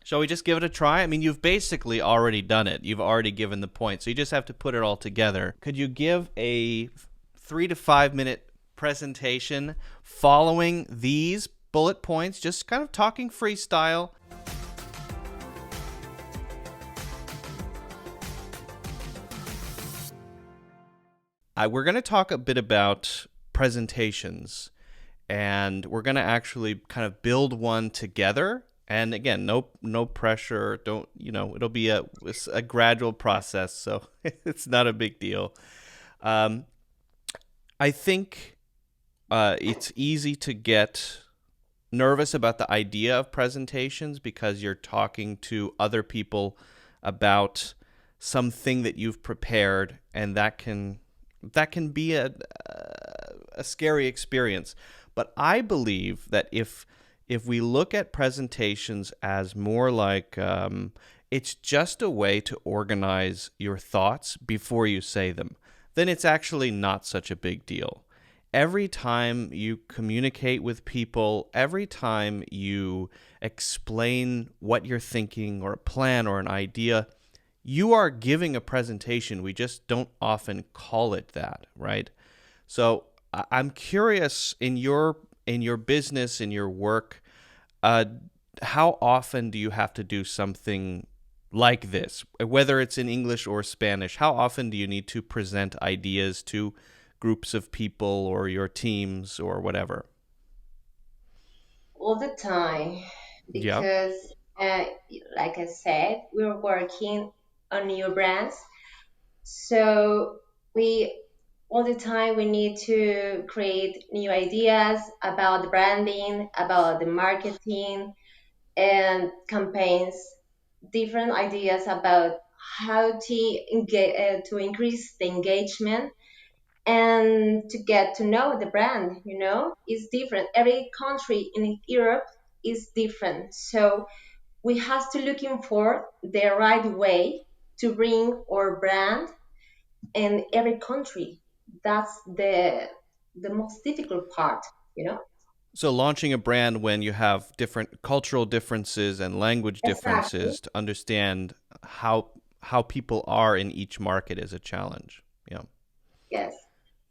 Shall we just give it a try? I mean, you've basically already done it. You've already given the point. So you just have to put it all together. Could you give a 3 to 5 minute presentation following these bullet points, just kind of talking freestyle? We're going to talk a bit about presentations, and we're going to actually kind of build one together. And again, no pressure. Don't, it'll be a gradual process, so it's not a big deal. I think it's easy to get nervous about the idea of presentations because you're talking to other people about something that you've prepared, and that can be a scary experience. But I believe that if we look at presentations as more like it's just a way to organize your thoughts before you say them, then it's actually not such a big deal. Every time you communicate with people, every time you explain what you're thinking or a plan or an idea, you are giving a presentation. We just don't often call it that, right? So I'm curious, in your business, in your work, how often do you have to do something like this? Whether it's in English or Spanish, how often do you need to present ideas to groups of people or your teams or whatever? All the time, Yeah. because uh, like I said, we're working on new brands. So we all the time we need to create new ideas about the branding, about the marketing and campaigns, different ideas about how to to increase the engagement and to get to know the brand. Is different. Every country in Europe is different, so we have to looking for the right way to bring our brand in every country. That's the most difficult part. So launching a brand when you have different cultural differences and language Exactly. differences to understand how people are in each market is a challenge. Yeah. Yes.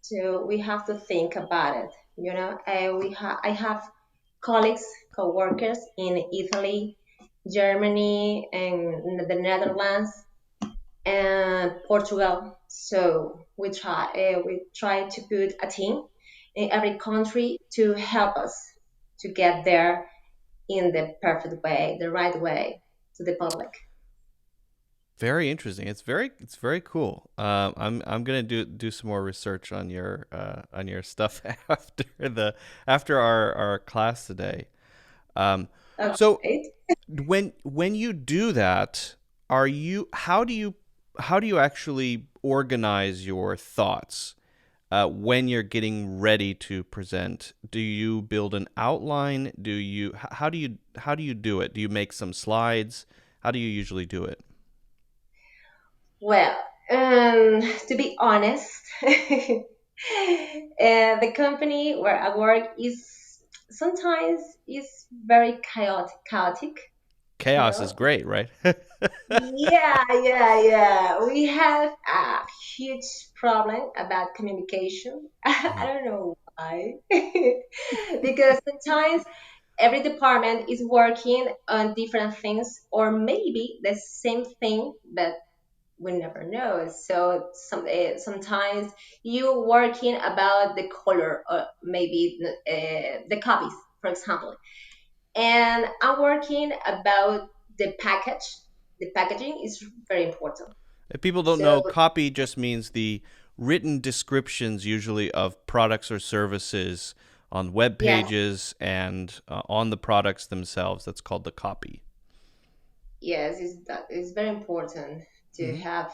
So we have to think about it. I have colleagues, co-workers in Italy, Germany, and the Netherlands, and Portugal. So we try to put a team in every country to help us to get there in the perfect way, the right way to the public. Very interesting. It's very cool. I'm gonna do some more research on your stuff after our class today. Um, so Okay. when you do that, are you how do you actually organize your thoughts when you're getting ready to present? Do you build an outline? How do you do it? Do you make some slides? How do you usually do it? Well, to be honest, the company where I work is sometimes is very chaotic. You Chaos is know, great, right? Yeah, yeah, yeah. We have a huge problem about communication. I don't know why. Because sometimes every department is working on different things, or maybe the same thing, but we never know. So sometimes you working about the color, or maybe the copies, for example, and I'm working about the package. The packaging is very important. If people don't So know, copy just means the written descriptions, usually of products or services on web yes, pages and on the products themselves. That's called the copy. yes, it's very important to Hmm. have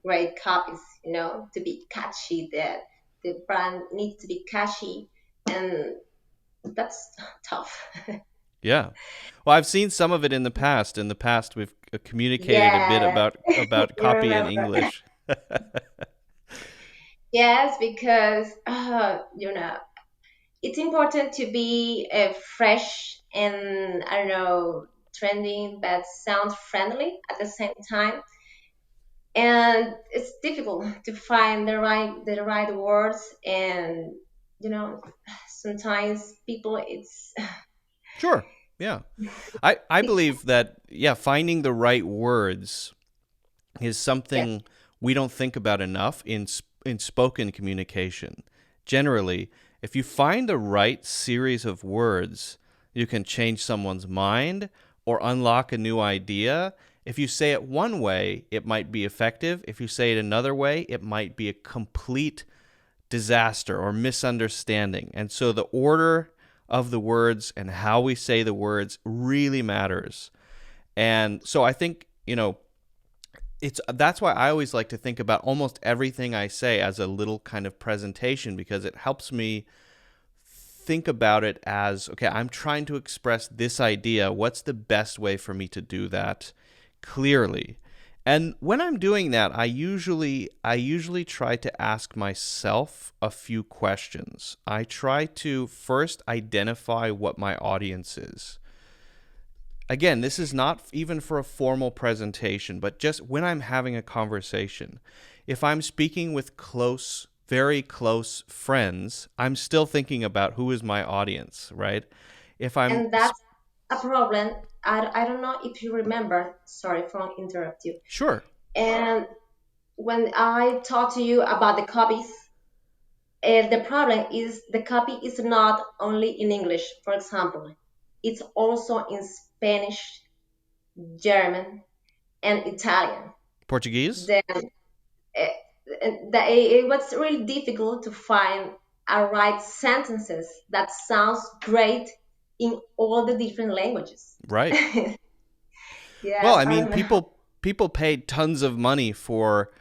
great copies. To be catchy. The brand needs to be catchy, and that's tough. Yeah. Well, I've seen some of it in the past. In the past, we've communicated a bit Yes, about you copy in remember. English. Yes, because it's important to be fresh and I don't know trending but sound friendly at the same time. And it's difficult to find the right words, and you know sometimes people it's Sure. Yeah. I believe that, yeah, finding the right words is yes. something we don't think about enough in spoken communication. Generally, if you find the right series of words, you can change someone's mind or unlock a new idea. If you say it one way, it might be effective. If you say it another way, it might be a complete disaster or misunderstanding. And so the order of the words and how we say the words really matters. And so I think, it's that's why I always like to think about almost everything I say as a little kind of presentation, because it helps me think about it as, okay, I'm trying to express this idea. What's the best way for me to do that clearly? And when I'm doing that, I usually try to ask myself a few questions. I try to first identify what my audience is. Again, this is not even for a formal presentation, but just when I'm having a conversation. If I'm speaking with close, very close friends, I'm still thinking about who is my audience, right? If I'm And that's a problem. I don't know if you remember, sorry for interrupt you. sure, And when I talk to you about the copies, the problem is the copy is not only in English, for example, it's also in Spanish, German, and Italian. Portuguese? Then uh, it was really difficult to find a right sentences that sounds great in all the different languages. Right. Well, Yes, I I mean, remember. people paid tons of money for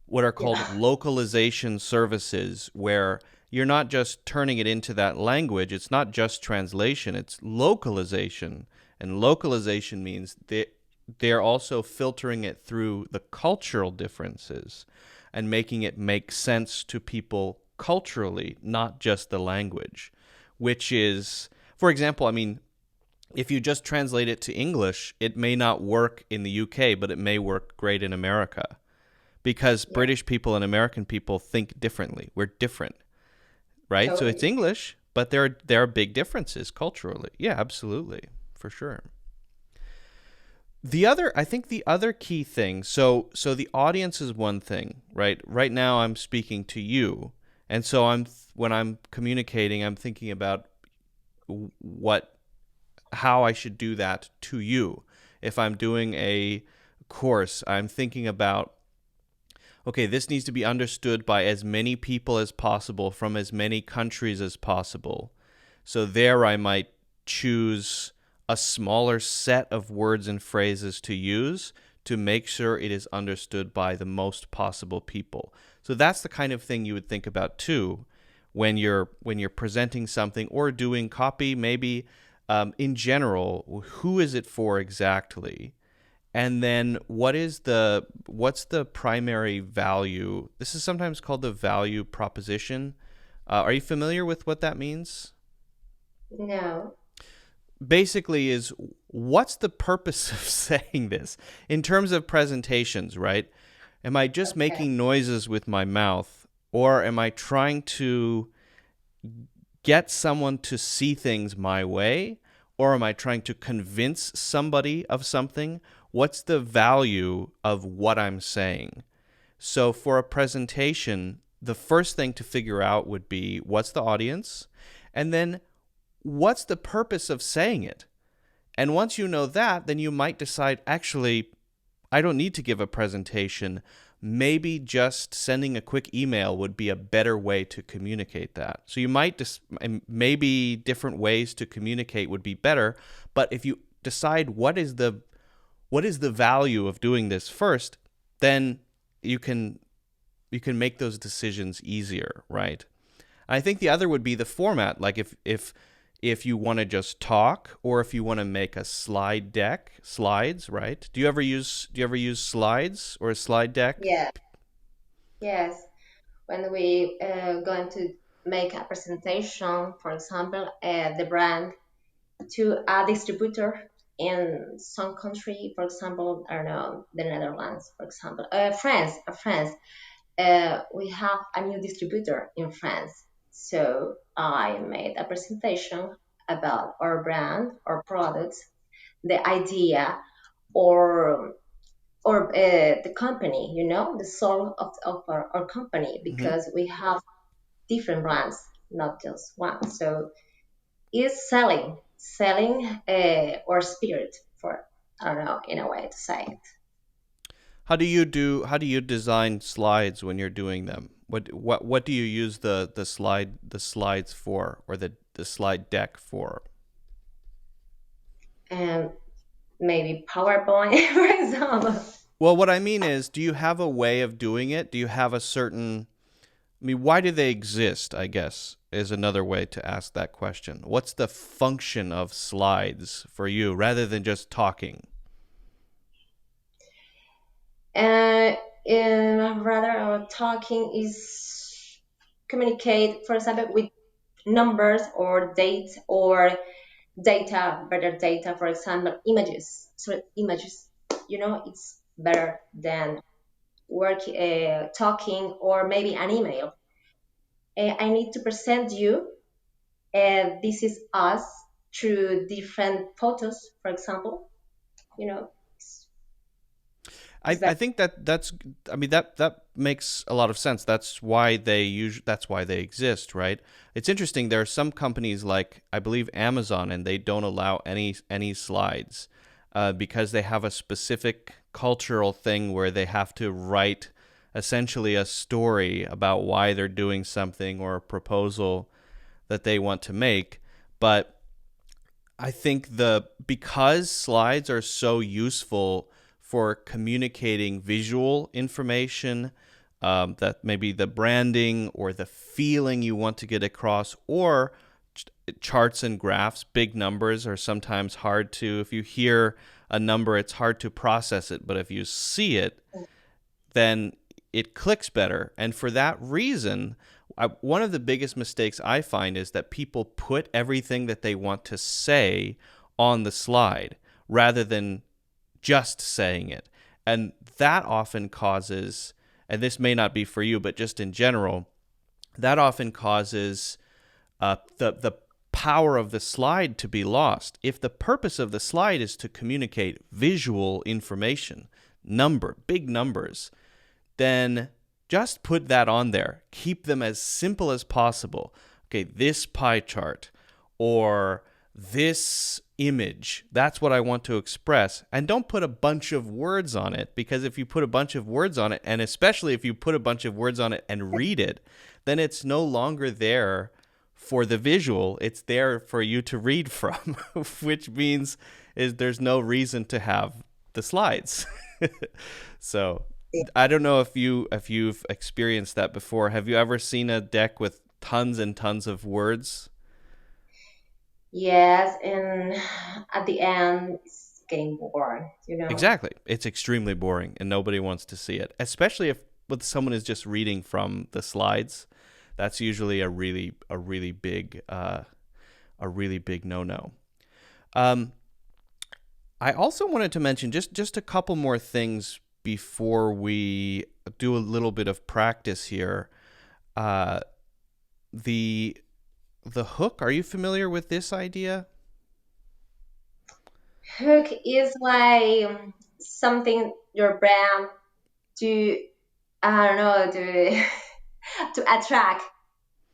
what are called localization services, where you're not just turning it into that language. It's not just translation, it's localization. And localization means they're also filtering it through the cultural differences and making it make sense to people culturally, not just the language, which is, for example, I mean, if you just translate it to English, it may not work in the UK, but it may work great in America, because Yeah, British people and American people think differently. We're different, right? So it's totally. English, but there are big differences culturally. Yeah, absolutely, for sure. I think the other key thing, so the audience is one thing, right? Right now I'm speaking to you, and so when I'm communicating, I'm thinking about what how I should do that to you. If I'm doing a course, I'm thinking about, okay, this needs to be understood by as many people as possible from as many countries as possible. So there I might choose a smaller set of words and phrases to use to make sure it is understood by the most possible people. So that's the kind of thing you would think about too when you're presenting something or doing copy. Maybe in general, who is it for exactly? And then what's the primary value? This is sometimes called the value proposition. Are you familiar with what that means? No. Basically is, what's the purpose of saying this in terms of presentations, right? Am I just Okay. making noises with my mouth, or am I trying to get someone to see things my way, or am I trying to convince somebody of something? What's the value of what I'm saying? So for a presentation, the first thing to figure out would be, what's the audience? And then what's the purpose of saying it? And once you know that, then you might decide, actually, I don't need to give a presentation. Maybe just sending a quick email would be a better way to communicate that. So you might maybe different ways to communicate would be better, but if you decide what is the value of doing this first, then you can you can make those decisions easier, right? I think the other would be the format. Like if you want to just talk, or if you want to make a slide deck, slides, right? Do you ever use slides or a slide deck? Yeah. Yes. When we going to make a presentation, for example, the brand to a distributor. in some country, for example, I don't know, the Netherlands, for example, France. We have a new distributor in France. So I made a presentation about our brand, our products, the idea, or the company, the soul of our company, Hmm. because we have different brands, not just one. So it's selling our spirit, for, I don't know, in a way to say it. How do you design slides when you're doing them? What do you use the slides for, or the slide deck for? And maybe PowerPoint, for example. Well, what I mean is, do you have a way of doing it? Do you have a certain, I mean, why do they exist, I guess, is another way to ask that question. What's the function of slides for you rather than just talking? Uh, Rather, our talking is communicate, for example, with numbers or dates or data, better data, for example, images. So images, it's better than talking or maybe an email. I need to present you. This is us through different photos, for example. It's, it's I better. think that's I mean that makes a lot of sense. That's why they exist, right? It's interesting. There are some companies like I believe Amazon, and they don't allow any slides because they have a specific cultural thing where they have to write essentially a story about why they're doing something or a proposal that they want to make. But I think because slides are so useful for communicating visual information, that maybe the branding or the feeling you want to get across, or charts and graphs, big numbers are sometimes hard to. If you hear a number, it's hard to process it, but if you see it, then it clicks better. And for that reason, one of the biggest mistakes I find is that people put everything that they want to say on the slide rather than just saying it. And that often causes, and this may not be for you, but just in general, that often causes the power of the slide to be lost. If the purpose of the slide is to communicate visual information, big numbers, then just put that on there. Keep them as simple as possible. Okay, this pie chart or this image, that's what I want to express. And don't put a bunch of words on it, because if you put a bunch of words on it, and especially if you put a bunch of words on it and read it, then it's no longer there for the visual, it's there for you to read from, which means is there's no reason to have the slides. So I don't know if you've experienced that before. Have you ever seen a deck with tons and tons of words? Yes, and at the end, it's getting bored. Exactly. It's extremely boring and nobody wants to see it, especially if someone is just reading from the slides. That's usually a really big no-no. Um, I also wanted to mention just a couple more things before we do a little bit of practice here. Uh, the the hook. Are you familiar with this idea? Hook is like something your brand to, I don't know, to to attract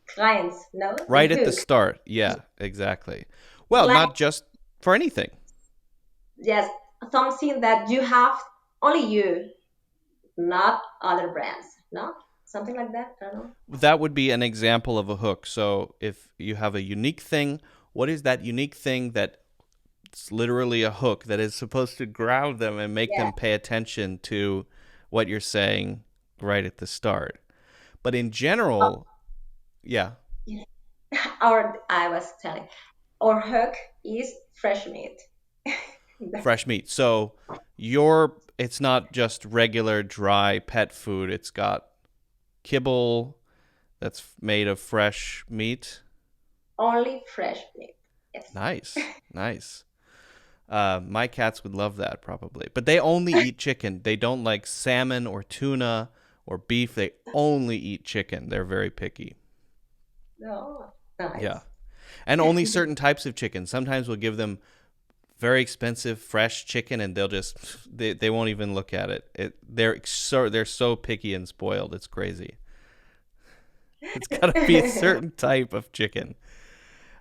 clients. No, the Right at the hook. start. Yeah, exactly. It's Well, like, not just for anything. yes, something that you have, only you, not other brands. No, something like that. I don't know. That would be an example of a hook. So if you have a unique thing, what is that unique thing that's literally a hook that is supposed to grab them and make Yeah. them pay attention to what you're saying right at the start? But in Oh, general, yeah, yeah. Or I was telling, our hook is fresh meat. fresh meat. So it's not just regular dry pet food. It's got kibble that's made of fresh meat. Only fresh meat. Yes. Nice, nice. My cats would love that probably. But they only eat chicken. They don't like salmon or tuna or beef. They only eat chicken. They're very picky. No, Yeah. nice. And only certain types of chicken. Sometimes we'll give them very expensive fresh chicken and they'll just they won't even look at it. They're so picky and spoiled. It's crazy. It's got to be a certain type of chicken.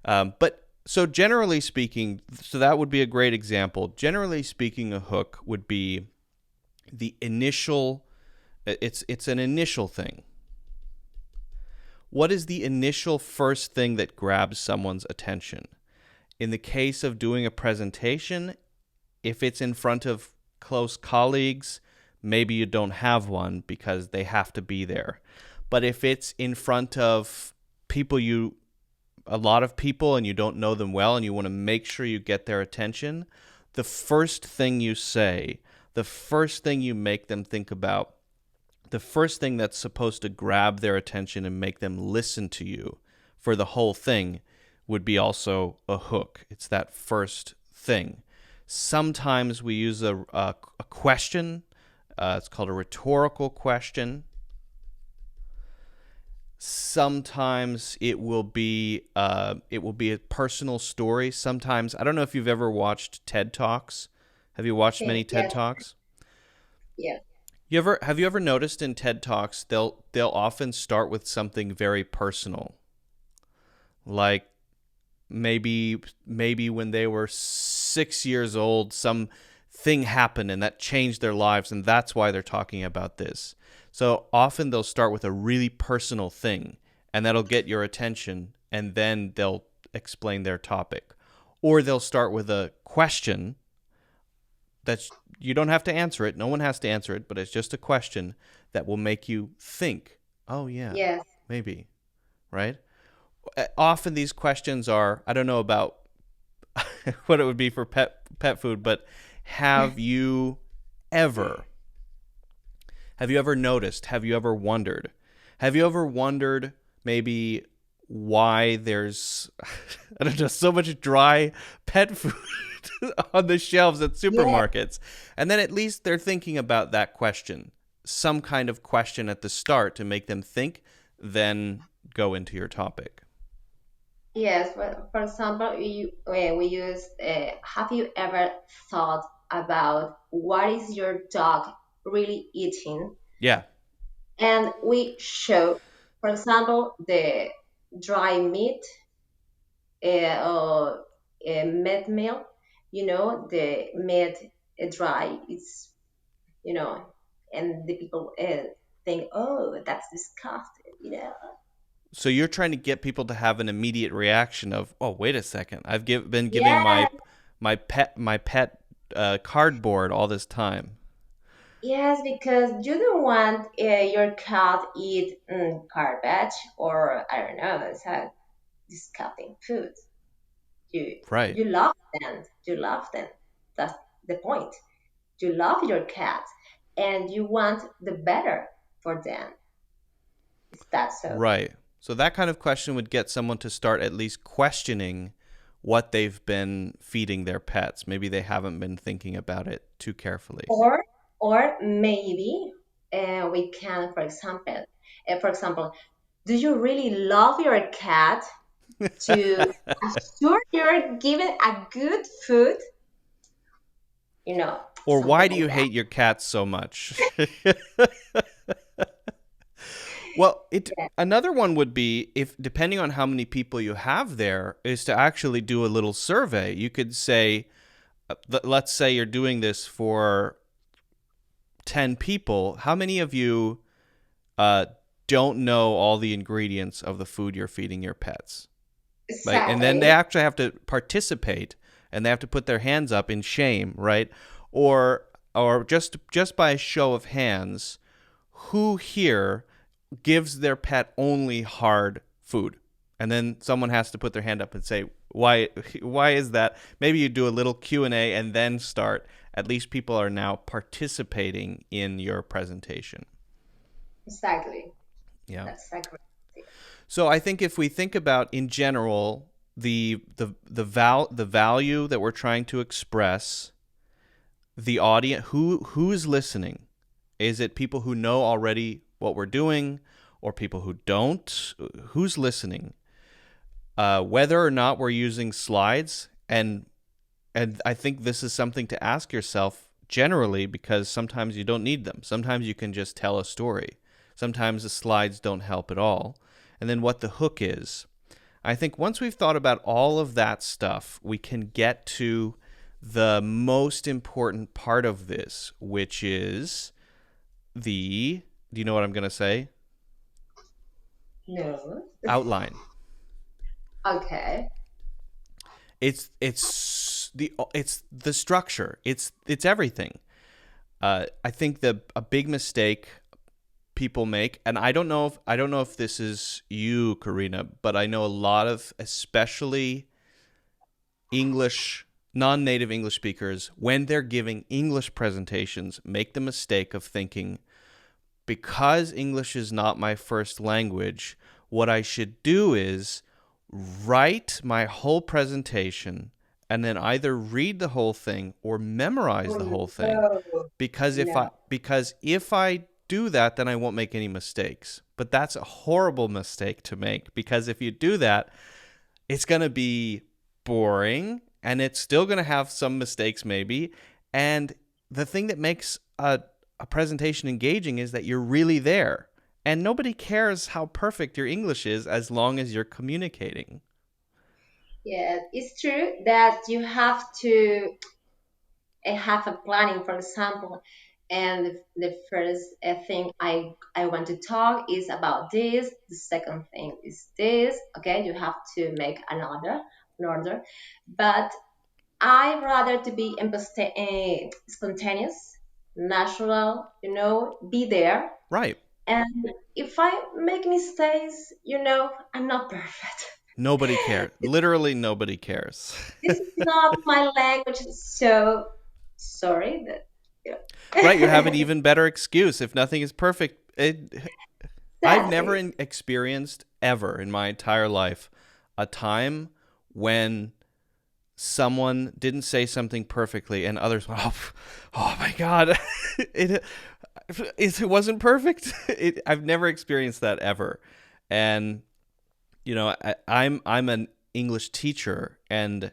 But so generally speaking, so that would be a great example. Generally speaking, a hook would be the initial. It's an initial thing. What is the initial first thing that grabs someone's attention? In the case of doing a presentation, if it's in front of close colleagues, maybe you don't have one because they have to be there. But if it's in front of a lot of people and you don't know them well and you want to make sure you get their attention, the first thing you say, the first thing you make them think about, the first thing that's supposed to grab their attention and make them listen to you for the whole thing would be also a hook. It's that first thing. Sometimes we use a question. It's called a rhetorical question. Sometimes it will be a personal story. Sometimes I don't know if you've ever watched TED Talks. Have you watched many Okay, TED yes, Talks? yes, Have you ever noticed in TED Talks they'll often start with something very personal, like maybe when they were 6 years old, some thing happened and that changed their lives, and that's why they're talking about this. So often they'll start with a really personal thing, and that'll get your attention, and then they'll explain their topic. Or they'll start with a question that you don't have to answer it. No one has to answer it, but it's just a question that will make you think, oh, yeah, yes. maybe, right? Often these questions are, I don't know about what it would be for pet food, but have you ever have you ever noticed? Have you ever wondered? Have you ever wondered maybe why there's I don't know, so much dry pet food on the shelves at Yeah. supermarkets? And then at least they're thinking about that question. Some kind of question at the start to make them think, then go into your topic. Yes, for example, we use, have you ever thought about what is your dog really eating? Yeah. And we show, for example, the dry meat, or meat meal, the meat dry, you know, and the people think, oh, that's disgusting. So you're trying to get people to have an immediate reaction of, "Oh, wait a second. Been giving Yeah, my pet cardboard all this time." yes, because you don't want your cat eat garbage, or I don't know, it's a disgusting food. You Right. you love them. You love them. That's the point. You love your cat, and you want the better for them. Is that so? Right. So that kind of question would get someone to start at least questioning what they've been feeding their pets. Maybe they haven't been thinking about it too carefully. Or or maybe we can, for example, do you really love your cat to assure you're given a good food? Or Something why do like you that. hate your cats so much? Well, Yeah. another one would be, if depending on how many people you have there, is to actually do a little survey. You could say, let's say you're doing this for 10 people. How many of you uh, don't know all the ingredients of the food you're feeding your pets? Like, and then they Exactly. actually have to participate and they have to put their hands up in shame, right? Or just by a show of hands, who here gives their pet only hard food? And then someone has to put their hand up and say, why is that? Maybe you do a little Q&A and then start. At least people are now participating in your presentation. Exactly. Yeah. That's a great thing. So I think if we think about in general the value that we're trying to express, the audience, who is listening. Is it people who know already what we're doing, or people who don't? Who's listening? Whether or not we're using slides, and I think this is something to ask yourself generally, because sometimes you don't need them. Sometimes you can just tell a story. Sometimes the slides don't help at all. And then what the hook is. I think once we've thought about all of that stuff, we can get to the most important part of this, which is the, do you know what I'm going to say? No. Outline. Okay. It's the structure. It's everything. I think a big mistake people make, and I don't know if this is you, Karina, but I know a lot of, especially English non-native English speakers, when they're giving English presentations, make the mistake of thinking, because English is not my first language, what I should do is write my whole presentation and then either read the whole thing or memorize the Oh, whole thing. no. Because if I do that, then I won't make any mistakes. But that's a horrible mistake to make, because if you do that, it's going to be boring, and it's still going to have some mistakes maybe. And the thing that makes a presentation engaging is that you're really there. And nobody cares how perfect your English is as long as you're communicating. Yeah, it's true that you have to have a planning, for example, and the first thing I want to talk is about this. The second thing is this. Okay, you have to make an order, but I rather to be spontaneous, natural. Be there. Right. And if I make mistakes, I'm not perfect. Nobody cares. Literally nobody cares. This is not my language, so sorry that. Right, you have Yeah. an even better excuse if nothing is perfect. I've never Exactly. experienced ever in my entire life a time when someone didn't say something perfectly and others went, oh my God, it, it wasn't perfect. I've never experienced that ever. And, I'm an English teacher, and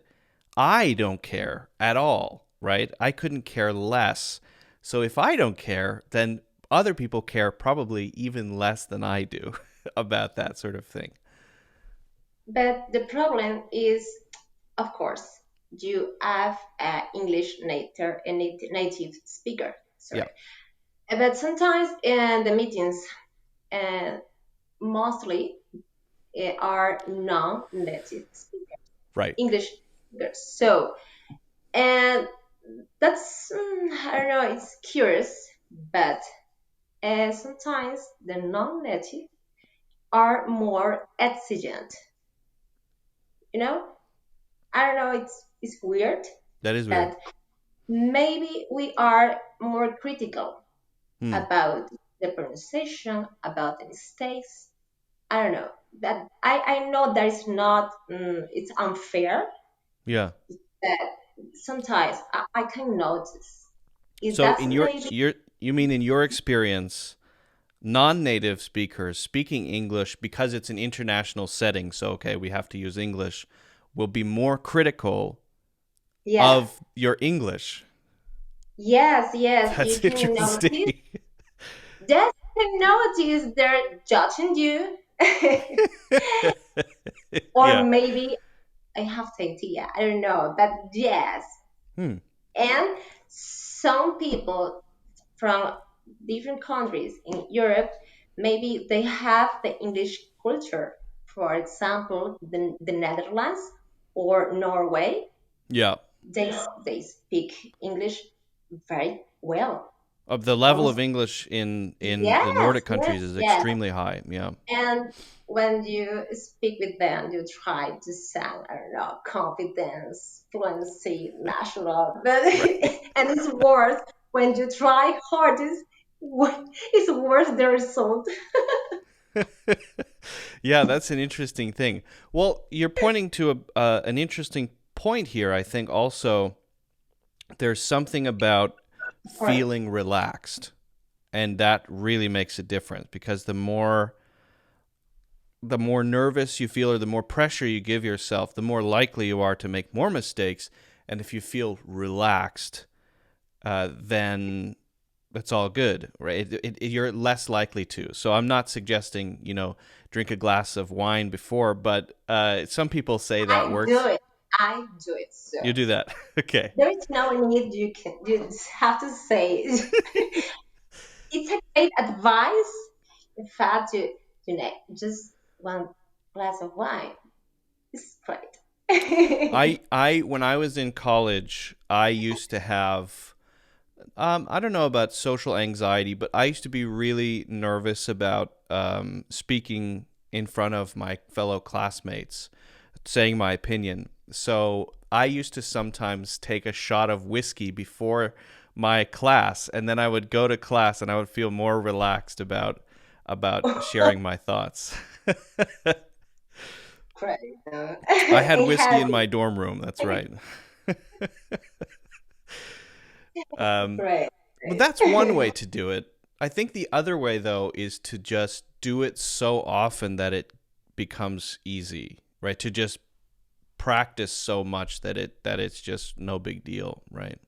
I don't care at all, right? I couldn't care less. So if I don't care, then other people care probably even less than I do about that sort of thing. But the problem is, of course, you have a native speaker. Yeah, Sorry, but sometimes in the meetings, uh, mostly are non-native right. English speakers. So, and that's I don't know. It's curious, but sometimes the non-native are more exigent. You know, I don't know. It's weird, That is weird. but maybe we are more critical Hmm. about the pronunciation, about the mistakes. I don't know. That I know that is not. It's unfair. Yeah. That sometimes I can notice. Is So that in your maybe? your you mean in your experience, non-native speakers speaking English, because it's an international setting, so okay, we have to use English, will be more critical Yeah. of your English. Yes, yes, you That's can notice. interesting. Yes, you can notice they're judging you. Or Yeah. maybe I have the idea. I don't know. But yes. Hmm. And some people from different countries in Europe, maybe they have the English culture. For example, the Netherlands or Norway, Yeah. they speak English very well. Of the level of Almost. English in the Yes, Nordic yes, countries is yes. extremely high. Yeah. And when you speak with them, you try to sound, I don't know, confidence, fluency, natural. But Right. and it's worse when you try hardest. It's worse the result. Yeah, that's an interesting thing. Well, you're pointing to an interesting point here. I think also there's something about Of course. feeling relaxed, and that really makes a difference because the more nervous you feel or the more pressure you give yourself, the more likely you are to make more mistakes. And if you feel relaxed, then it's all good, right? You're less likely to. So I'm not suggesting, drink a glass of wine before, but some people say that I do works. it. I do it. So You do that. Okay. there is no need. You just have to say it. It's a great advice. In fact, just one glass of wine is great. I when I was in college, I used to have I don't know about social anxiety, but I used to be really nervous about speaking in front of my fellow classmates, saying my opinion. So I used to sometimes take a shot of whiskey before my class, and then I would go to class, and I would feel more relaxed about sharing my thoughts. Great. I had It whiskey has in my dorm room. That's right. Um, great. But that's one way to do it. I think the other way, though, is to just do it so often that it becomes easy, right? To just practice so much that it's just no big deal, right?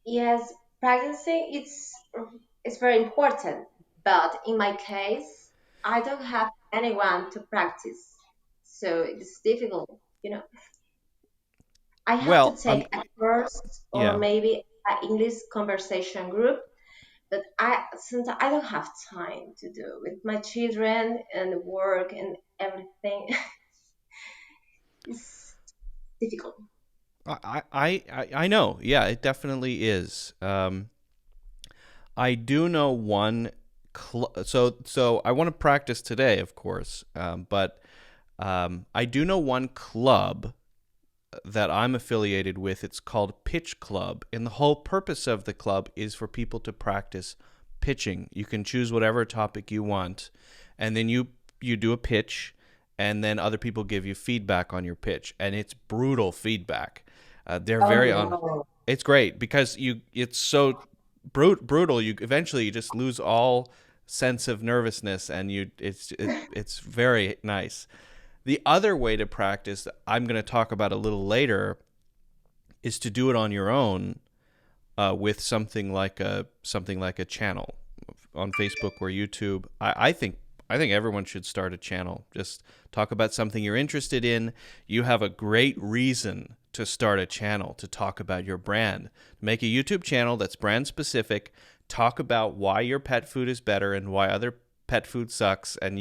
Yes, practicing it's very important. But in my case, I don't have anyone to practice, so it's difficult. I have to Well, take a course or yeah. maybe an English conversation group, but since I don't have time to do with my children and work and everything, it's difficult. I know. Yeah, it definitely is. I do know one. So I want to practice today, of course. But I do know one club that I'm affiliated with. It's called Pitch Club, and the whole purpose of the club is for people to practice pitching. You can choose whatever topic you want, and then you do a pitch, and then other people give you feedback on your pitch, and it's brutal feedback. They're Oh very on. no. It's great because it's so brutal. You just lose all sense of nervousness, and it's very nice. The other way to practice, that I'm going to talk about a little later, is to do it on your own with something like a channel on Facebook or YouTube. I think everyone should start a channel. Just talk about something you're interested in. You have a great reason to start a channel to talk about your brand. Make a YouTube channel that's brand specific. Talk about why your pet food is better and why other pet food sucks, and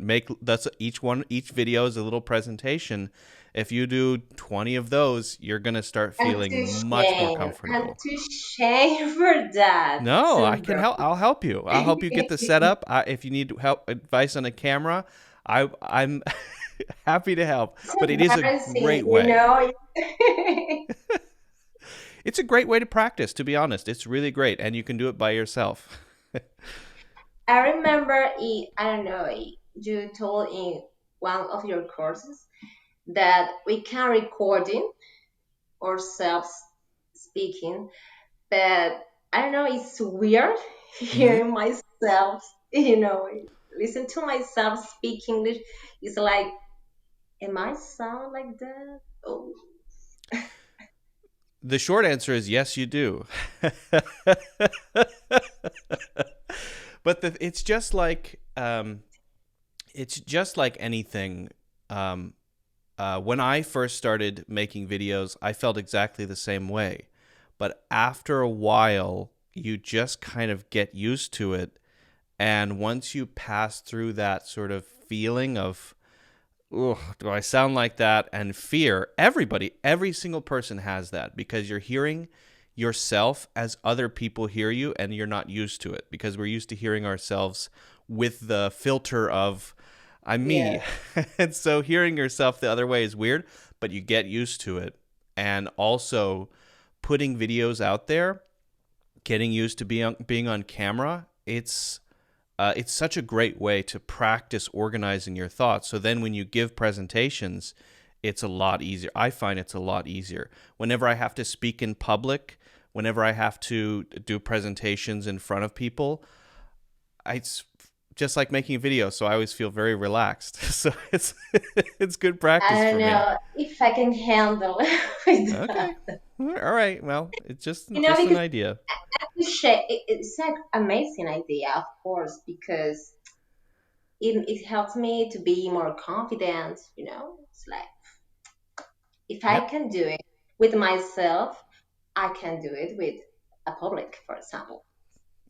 make that's each video is a little presentation. If you do 20 of those, you're going to start I'm feeling too much more shame. I'm comfortable. too shame for that. No, I So can help. I'll help you. I'll help you get the setup. If you need help, advice on a camera, I'm happy to help. it's But it is a embarrassing, great way. It's a great way to practice. To be honest, it's really great, and you can do it by yourself. I remember, I don't know, you told in one of your courses that we can recording ourselves speaking, but I don't know, it's weird Hmm. hearing myself, you know, listen to myself speak English. It's like, am I sound like that? Oh, The short answer is yes, you do. But it's just like anything. When I first started making videos, I felt exactly the same way. But after a while, you just kind of get used to it. And once you pass through that sort of feeling of, ugh, do I sound like that? And fear, every single person has that because you're hearing yourself as other people hear you and you're not used to it because we're used to hearing ourselves with the filter of I'm me. yeah. And so hearing yourself the other way is weird, but you get used to it. And also putting videos out there, getting used to being on camera, it's such a great way to practice organizing your thoughts. So then when you give presentations, it's a lot easier. I find it's a lot easier. Whenever I have to speak in public, whenever I have to do presentations in front of people, it's just like making a video. So I always feel very relaxed. So it's good I practice don't for me. know if I can handle with Okay. that. All right. Well, it's just an Because idea. it's an amazing idea, of course, because it helps me to be more confident. It's like if I Yep. can do it with myself, I can do it with a public, for example.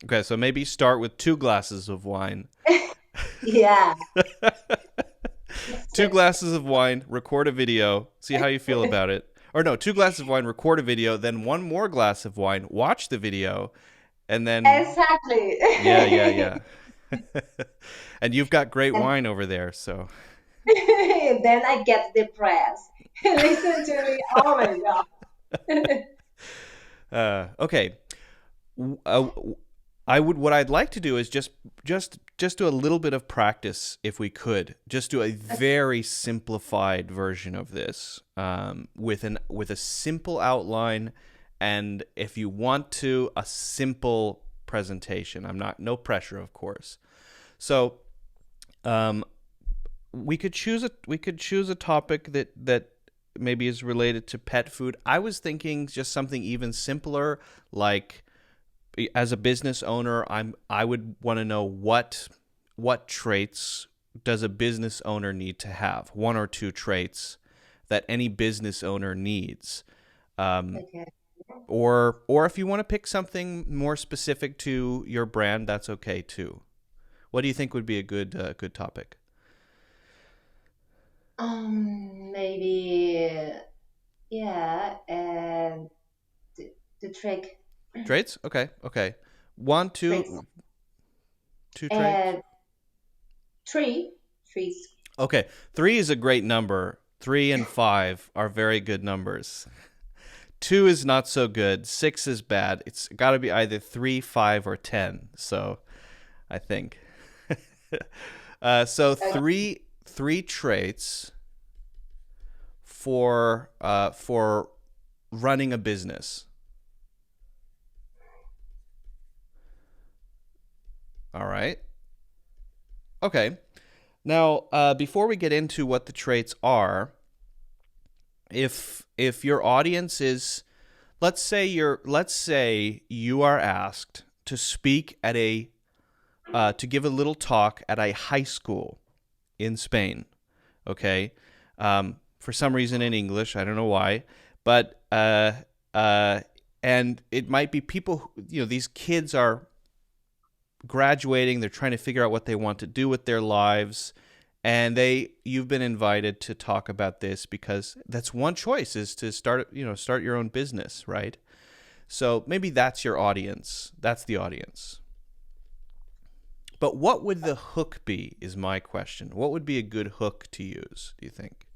Okay. So maybe start with 2 glasses of wine. Yeah, it's Two true. glasses of wine, record a video, see how you feel about it. Or no, 2 glasses of wine, record a video, then one more glass of wine, watch the video, and then Exactly. yeah, yeah, yeah. And you've got great And wine over there, so then I get depressed. Listen to me. Oh my God. okay. I would what I'd like to do is just do a little bit of practice if we could. Just do a very simplified version of this with a simple outline, and if you want to, a simple presentation. I'm not no pressure, of course. So um, we could choose a topic that maybe is related to pet food. I was thinking just something even simpler, like as a business owner, I would want to know what traits does a business owner need to have? 1 or 2 traits that any business owner needs. Um, Okay. or if you want to pick something more specific to your brand, that's okay too. What do you think would be a good topic? Maybe, yeah, and the Traits? Okay, okay. One, tricks, two, two traits. and three, trees. Okay, 3 is a great number. 3 and 5 are very good numbers. 2 is not so good. 6 is bad. It's got to be either 3, 5, or 10. So I think. So Okay. three traits for running a business. All right. Okay. Now, before we get into what the traits are, if your audience is, let's say you are asked to speak at a to give a little talk at a high school in Spain. Okay, for some reason in English, I don't know why, but uh, and it might be people these kids are graduating, they're trying to figure out what they want to do with their lives, and you've been invited to talk about this because that's one choice, is to start your own business, right? So maybe that's your audience. That's the audience. But what would the hook be is my question. What would be a good hook to use, do you think?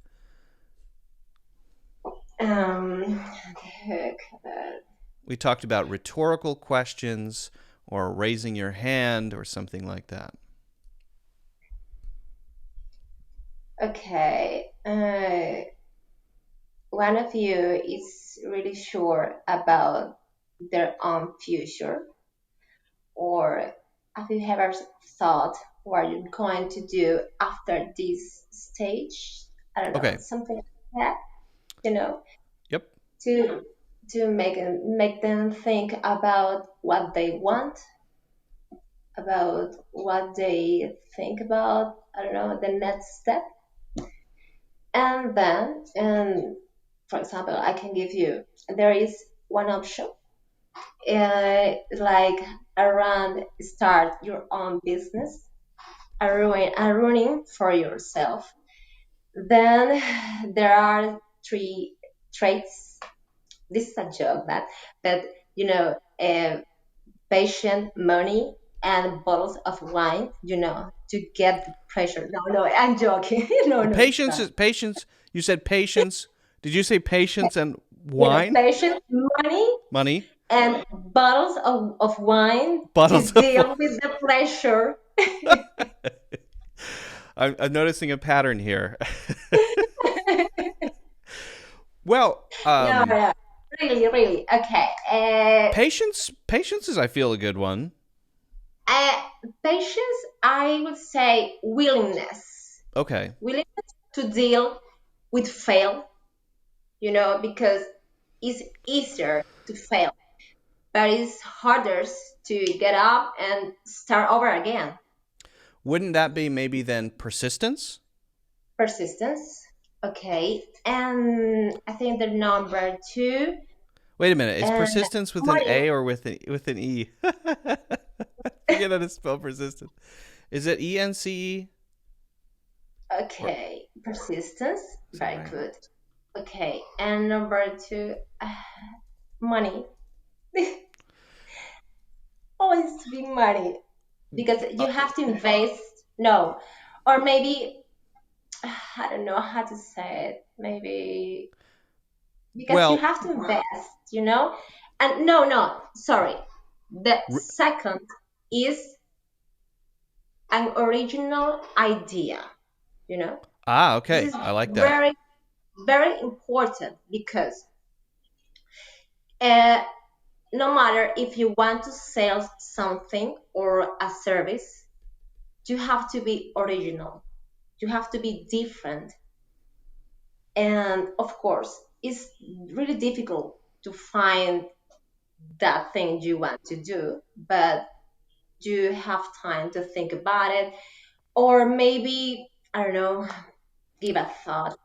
Okay, We talked about rhetorical questions or raising your hand or something like that. okay. One of you is really sure about their own future, or have you ever thought what you're going to do after this stage? I don't know, Okay. something like that, you know, Yep. to make them think about what they want, about what they think about, I don't know, the next step. And then, for example, I can give you, there is one option, like around start your own business, running for yourself. Then there are 3 traits. This is a joke, but you know, patient, money, and bottles of wine. To get the pressure. No, no, I'm joking. No, no, Patience stop. is patience. You said patience. Did you say patience and wine? Patient, money, Money? and bottles of wine Bottles to of wine. deal with the pressure. I'm noticing a pattern here. Well, No, no, really, really. Okay. patience is, I feel, a good one. Uh, Patience, I would say willingness. Okay. Willingness to deal with fail, because it's easier to fail, but it's harder to get up and start over again. Wouldn't that be maybe then persistence? Persistence. Okay. And I think the number two, Wait a minute. Is and persistence with an money. A or with an E? Forget how to spell persistent. Is it ENCE or Okay. Persistence. is that Very right? good. Okay. And number two, money. Always to be money because Uh, you have to invest. No, or maybe I don't know how to say it. Maybe because you well, have to invest, And no, no, sorry. The r- second is an original idea, you know. This okay. is I like that. very, very important because uh, no matter if you want to sell something or a service, you have to be original. You have to be different. And of course, it's really difficult to find that thing you want to do, but you have time to think about it, or maybe, I don't know, give a thought.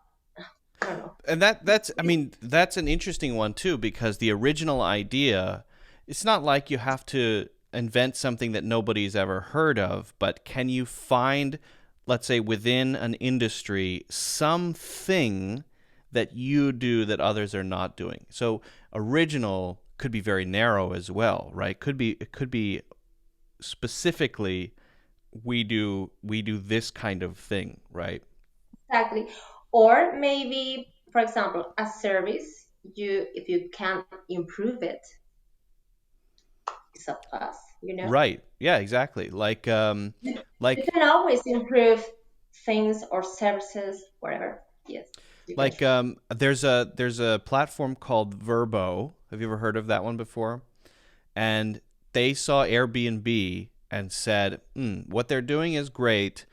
I don't know. And that's I mean that's an interesting one too because the original idea, it's not like you have to invent something that nobody's ever heard of, but can you find, let's say, within an industry something that you do that others are not doing? So original could be very narrow as well, right? It could be specifically we do this kind of thing, right? Exactly. Or maybe, for example, a service, if you can improve it, it's a plus. Right. Yeah, exactly. You Like can always improve things or services, whatever. Yes, you can like try. there's a platform called Verbo. Have you ever heard of that one before? And they saw Airbnb and said, what they're doing is great,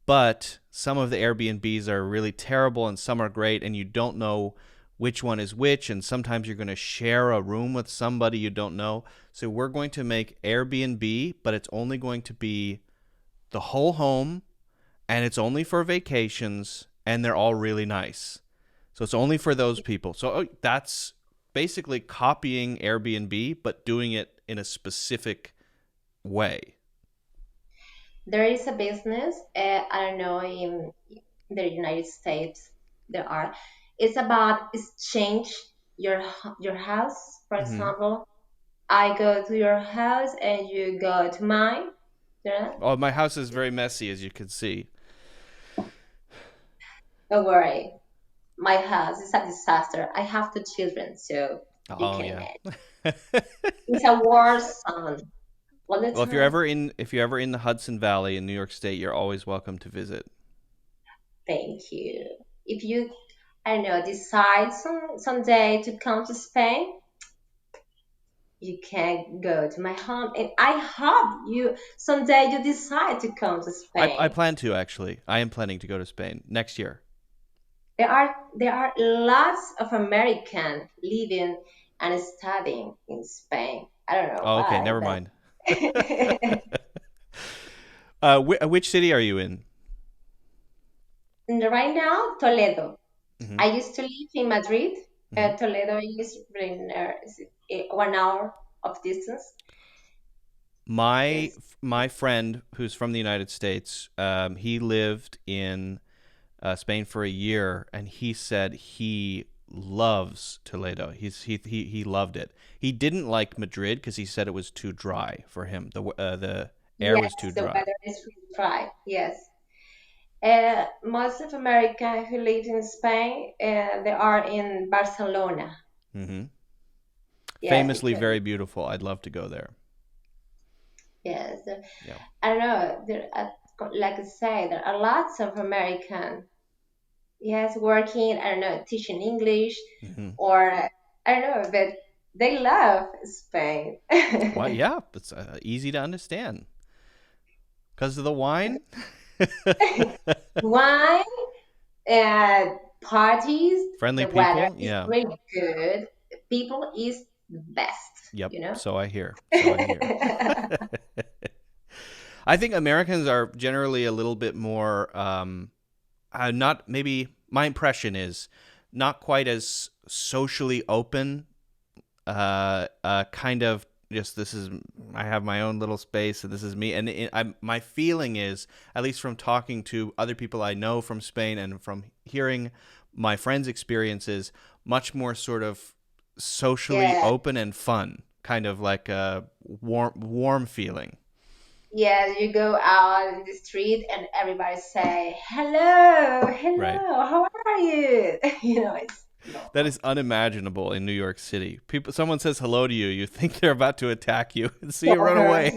but some of the Airbnbs are really terrible and some are great, and you don't know which one is which, and sometimes you're going to share a room with somebody you don't know. So we're going to make Airbnb, but it's only going to be the whole home, and it's only for vacations, and they're all really nice. So it's only for those people. So that's basically copying Airbnb, but doing it in a specific way. There is a business, I don't know, in the United States, there are. It's about exchange your house. For Hmm. example, I go to your house and you go to mine. Yeah? Oh, my house is very messy, as you can see. Don't worry, my house is a disaster. I have two children, so you Oh can yeah. imagine. It's a war zone all the Well, time. if you're ever in the Hudson Valley in New York State, you're always welcome to visit. Thank you. If you, I don't know, decide someday to come to Spain, you can go to my home, and I hope you someday you decide to come to I Spain. plan to actually. I am planning to go to Spain next year. There are lots of Americans living and studying in Spain. I don't know Oh, okay, why, never but mind. Which city are you in? and right now Toledo. Hmm. I used to live in Madrid. Hmm. Toledo is really near, is 1 hour of distance. My Yes. my friend who's from the United States, he lived in Spain for a year, and he said he loves Toledo. He loved it. He didn't like Madrid because he said it was too dry for him. The air Yes, was too the dry. weather is really dry. Yes. Most of America who live in Spain, they are in Barcelona. Hmm. Yes, Famously because very beautiful. I'd love to go there. Yes. Yeah. I don't know. There are, like I say, there are lots of American, yes, working, I don't know, teaching English Hmm. or I don't know, but they love Spain. Well, yeah, it's easy to understand because of the wine. Wine and parties, Friendly the weather people. is Yeah. really good. People is the best, Yep. you know? So I hear. So I hear. I think Americans are generally a little bit more, not maybe my impression is not quite as socially open. Kind of just this is I have my own little space and this is me. And my feeling is, at least from talking to other people I know from Spain and from hearing my friends' experiences, much more sort of socially Yeah, open and fun, kind of like a warm feeling. yeah, you go out in the street and everybody say, hello, Right. hello, how are you? You know, it's That normal. is unimaginable in New York City. People, someone says hello to you, you think they're about to attack you, and so you run Yeah, away.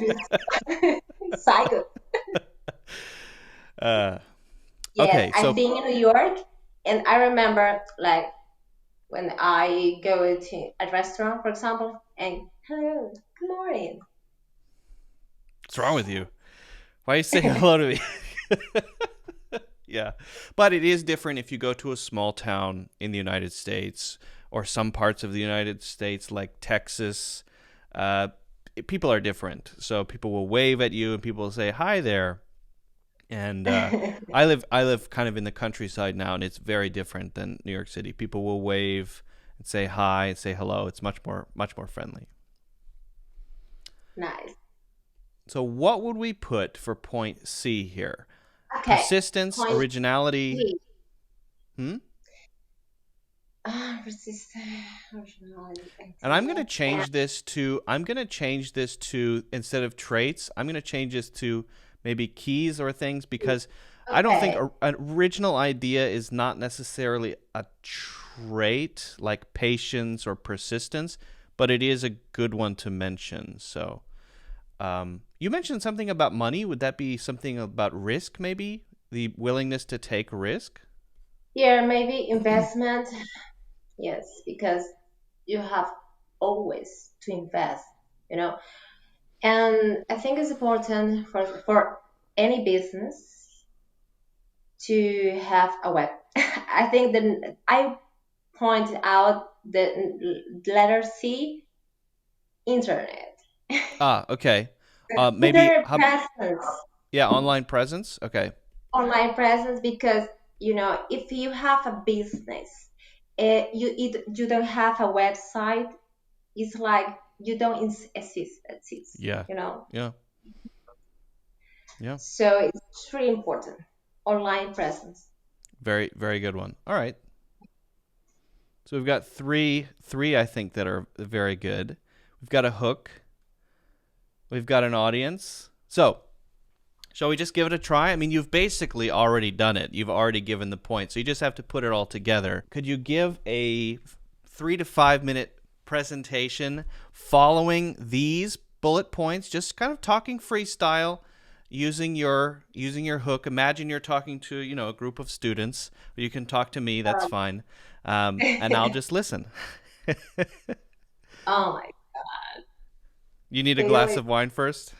psycho. uh, Yes, okay, I've so been in New York and I remember like when I go to a restaurant, for example, and hello, good morning. what's wrong with you? Why are you saying hello to me? Yeah, but it is different if you go to a small town in the United States or some parts of the United States like Texas. Uh, People are different, so people will wave at you and people will say hi there. And I live kind of in the countryside now, and it's very different than New York City. People will wave and say hi and say hello. It's much more friendly. Nice. So what would we put for point C here? Okay. Persistence, Point originality. C. Hmm? Resist originality, And I'm going to idea, and change this to instead of traits, I'm going to change this to maybe keys or things, because I don't think okay. an original idea is not necessarily a trait like patience or persistence, but it is a good one to mention. So, you mentioned something about money. Would that be something about risk, maybe? The willingness to take risk? Here, maybe investment. Yes, because you have always to invest, you know. And I think it's important for any business to have a web. I think that I point out the letter C, internet. Ah, okay. Maybe Internet how? presence, Yeah, online presence. Okay. online presence, because you know if you have a business, you don't have a website, it's like you don't exist, Yeah. you know. Yeah. Yeah. So it's really important, online presence. Very, very good one. All right. So we've got three I think that are very good. We've got a hook. We've got an audience. So, shall we just give it a try? I mean, you've basically already done it. You've already given the point. So you just have to put it all together. Could you give a 3 to 5 minute presentation following these bullet points, just kind of talking freestyle, using your hook? Imagine you're talking to, a group of students. You can talk to me, that's Um, fine. And I'll just listen. oh my, You need a glass really? of wine first?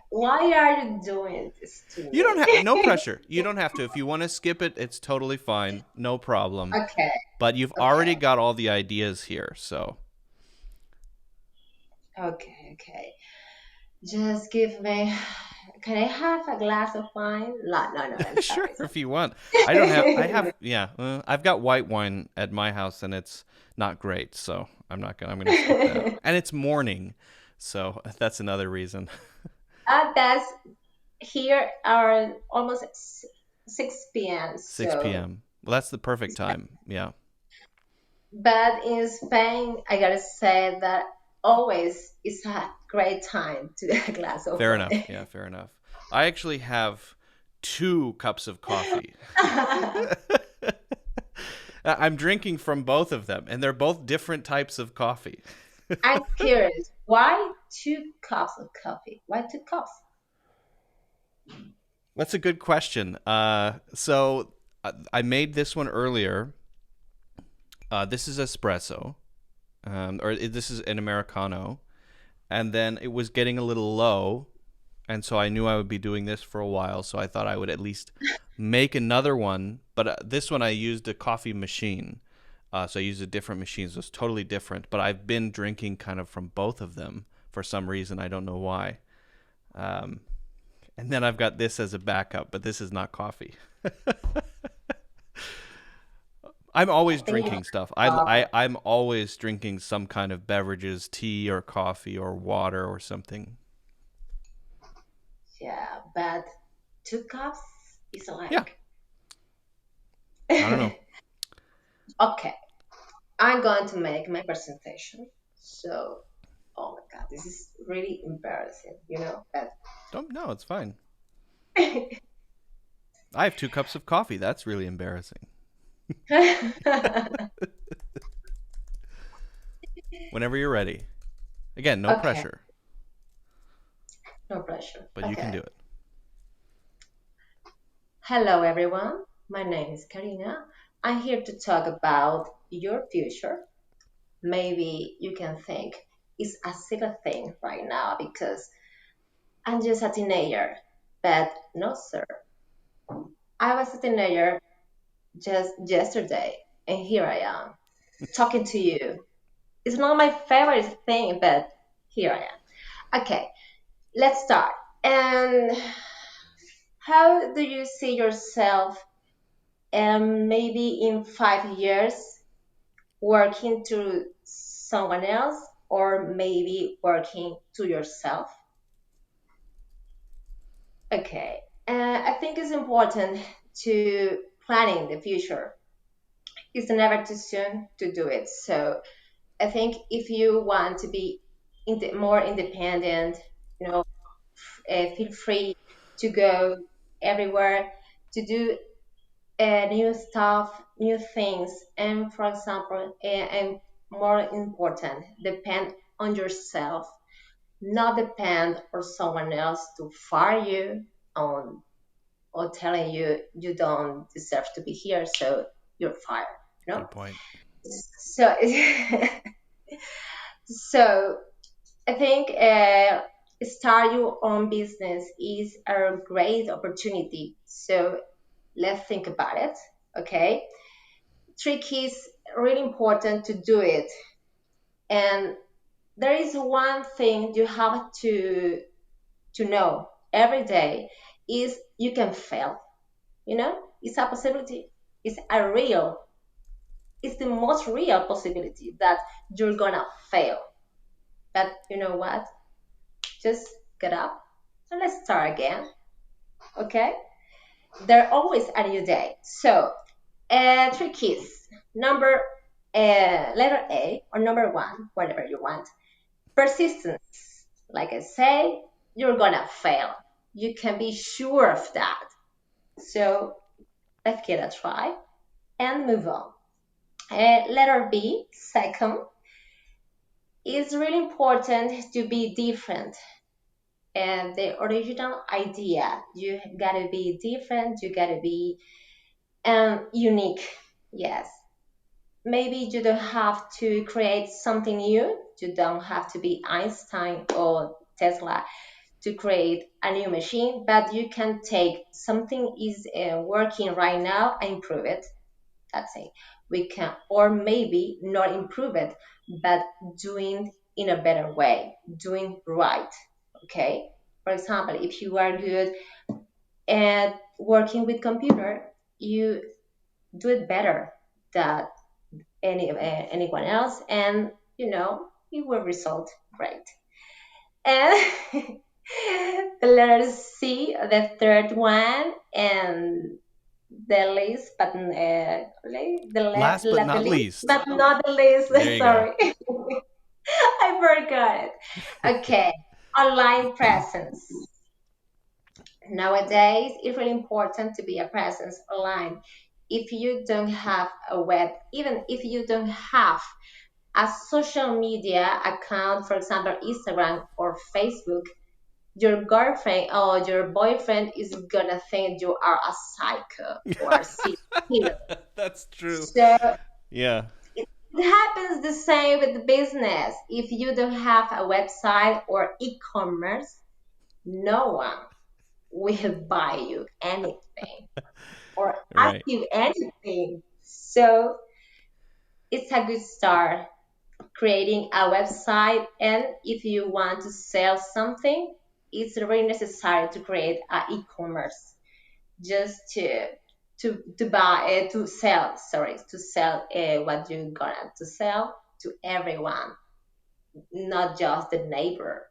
Why are you doing this to You don't me? have no pressure. You don't have to. If you want to skip it, it's totally fine. No problem. Okay, But you've already okay, got all the ideas here, so okay. Just give me. Can I have a glass of wine? No, no, no. I'm sure sorry. if you want. I don't have. I have. Yeah, I've got white wine at my house, and it's not great. So I'm not gonna. I'm gonna skip that. Sorry. And it's morning, so that's another reason. That's here are almost 6 p.m. 6 So, p.m. Well, that's the perfect time. Yeah. but in Spain, I gotta say that always is a great time to have a glass of Fair enough. wine. Yeah, fair enough. I actually have 2 cups of coffee. I'm drinking from both of them, and they're both different types of coffee. I'm curious, why 2 cups of coffee? Why 2 cups? That's a good question. I made this one earlier. This is espresso, this is an americano, and then it was getting a little low, and so I knew I would be doing this for a while. So I thought I would at least make another one. But this one I used a coffee machine, so I used a different machine, so it's totally different. But I've been drinking kind of from both of them for some reason. I don't know why. Um, and then I've got this as a backup, but this is not coffee. I'm I always think drinking stuff. coffee. I'm always drinking some kind of beverages, tea or coffee or water or something. Yeah, but 2 cups is Yeah, like. I don't know. Okay, I'm going to make my presentation. So, oh my God, this is really embarrassing, but Don't no, it's fine. I have 2 cups of coffee. That's really embarrassing. Whenever you're ready. Again, no okay, pressure, no pressure. but you can do Okay. it. Hello, everyone. My name is Karina. I'm here to talk about your future. Maybe you can think it's a silly thing right now because I'm just a teenager. But no, sir. I was a teenager just yesterday, and here I am talking to you. It's not my favorite thing, but here I am. Okay, let's start. And how do you see yourself, maybe in 5 years, working to someone else or maybe working to yourself? Okay, I think it's important to planning the future. It's never too soon to do it. So I think if you want to be more independent, you know, feel free to go everywhere to do new stuff, new things, and for example, and more important, depend on yourself, not depend on someone else to fire you on or telling you you don't deserve to be here, so you're fired. You know. Good point. So, so I think start your own business is a great opportunity. So let's think about it. Okay, trick is really important to do it, and there is one thing you have to know every day is you can fail. It's a possibility. It's a real. It's the most real possibility that you're gonna fail. But you know what? Just get up and let's start again. Okay? There's always a new day. So, three keys. Letter A or number one, whatever you want. Persistence. Like I say, you're gonna fail. You can be sure of that. So let's give it a try and move on. Letter B, second, is really important to be different. And the original idea, you gotta be different, you gotta be unique. Yes, maybe you don't have to create something new. You don't have to be Einstein or Tesla to create a new machine, but you can take something is working right now and improve it. That's it. We can, or maybe not improve it, but doing in a better way, doing right. Okay. For example, if you are good at working with computer, you do it better than anyone else, and it will result great. And the letter C, the third one, and the least, but Last but the not least, least, but not the least. there you go. Sorry, I forgot it. Okay, online presence. Nowadays, it's really important to be a presence online. If you don't have a web, even if you don't have a social media account, for example, Instagram or Facebook, your girlfriend or your boyfriend is gonna think you are a psycho or a serial killer. That's true. So Yeah. it happens the same with the business. If you don't have a website or e-commerce, no one will buy you anything or ask Right. you anything. So it's a good start creating a website. And if you want to sell something, it's really necessary to create an e-commerce just to buy to sell, sorry, to sell what you're gonna to sell to everyone, not just the neighbor.